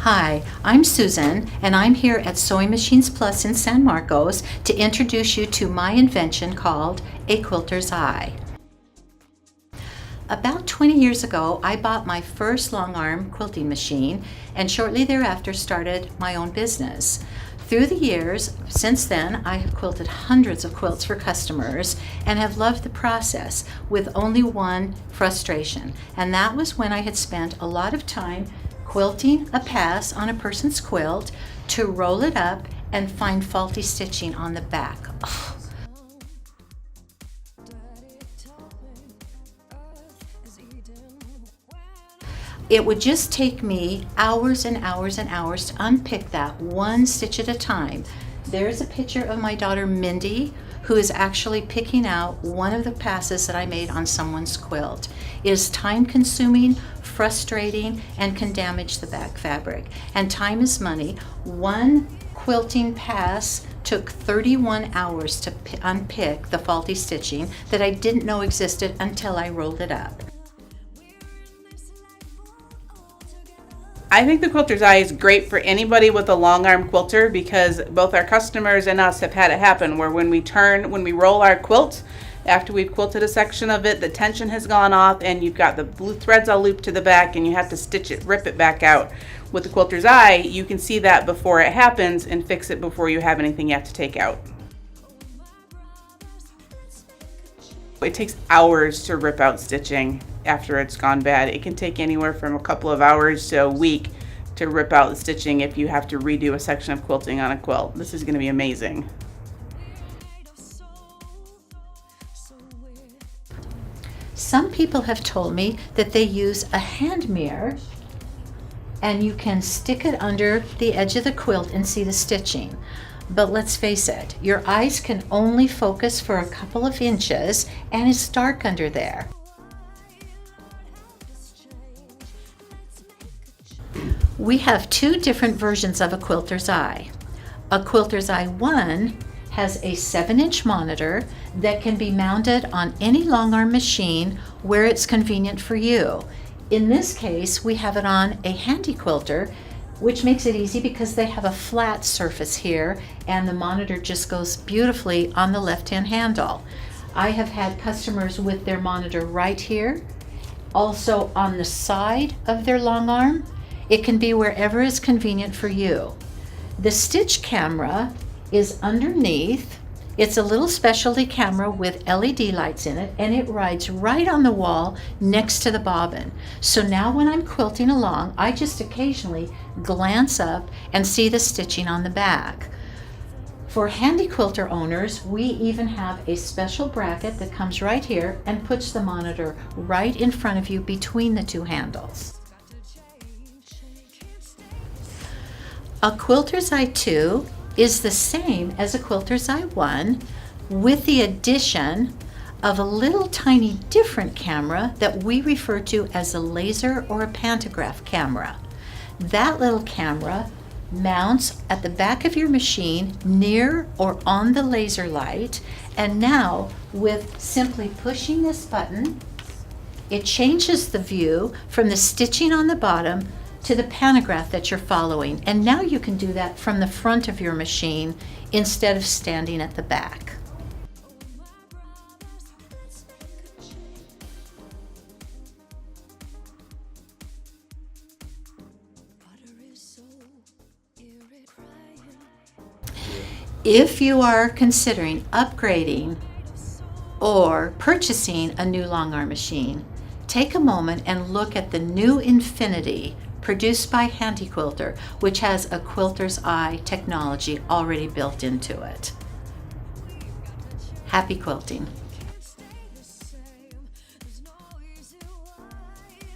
Hi, I'm Susan, and I'm here at Sewing Machines Plus in San Marcos to introduce you to my invention called a Quilter's Eye. About 20 years ago, I bought my first long-arm quilting machine and shortly thereafter started my own business. Through the years, since then, I have quilted hundreds of quilts for customers and have loved the process with only one frustration, and that was when I had spent a lot of time quilting a pass on a person's quilt to roll it up and find faulty stitching on the back. Ugh. It would just take me hours and hours and hours to unpick that one stitch at a time. There's a picture of my daughter Mindy, who is actually picking out one of the passes that I made on someone's quilt. It is time-consuming, frustrating, and can damage the back fabric. And time is money. One quilting pass took 31 hours to unpick the faulty stitching that I didn't know existed until I rolled it up. I think the Quilter's Eye is great for anybody with a long arm quilter because both our customers and us have had it happen where when we roll our quilt, after we've quilted a section of it, the tension has gone off and you've got the blue threads all looped to the back and you have to stitch it, rip it back out. With the Quilter's Eye, you can see that before it happens and fix it before you have anything you have to take out. It takes hours to rip out stitching after it's gone bad. It can take anywhere from a couple of hours to a week to rip out the stitching if you have to redo a section of quilting on a quilt. This is going to be amazing. Some people have told me that they use a hand mirror and you can stick it under the edge of the quilt and see the stitching. But let's face it, your eyes can only focus for a couple of inches and it's dark under there. We have two different versions of a Quilter's Eye. A Quilter's Eye 1 has a 7-inch monitor that can be mounted on any long arm machine where it's convenient for you. In this case, we have it on a Handi Quilter, which makes it easy because they have a flat surface here and the monitor just goes beautifully on the left-hand handle. I have had customers with their monitor right here, also on the side of their long arm. It can be wherever is convenient for you. The stitch camera is underneath. It's a little specialty camera with LED lights in it and it rides right on the wall next to the bobbin. So now when I'm quilting along, I just occasionally glance up and see the stitching on the back. For Handi Quilter owners, we even have a special bracket that comes right here and puts the monitor right in front of you between the two handles. A Quilter's Eye 2 is the same as a Quilter's Eye 1 with the addition of a little tiny different camera that we refer to as a laser or a pantograph camera. That little camera mounts at the back of your machine near or on the laser light, and now with simply pushing this button, it changes the view from the stitching on the bottom to the pantograph that you're following. And now you can do that from the front of your machine instead of standing at the back. If you are considering upgrading or purchasing a new long arm machine, take a moment and look at the new Infinity produced by Handi Quilter, which has a Quilter's Eye technology already built into it. Happy quilting!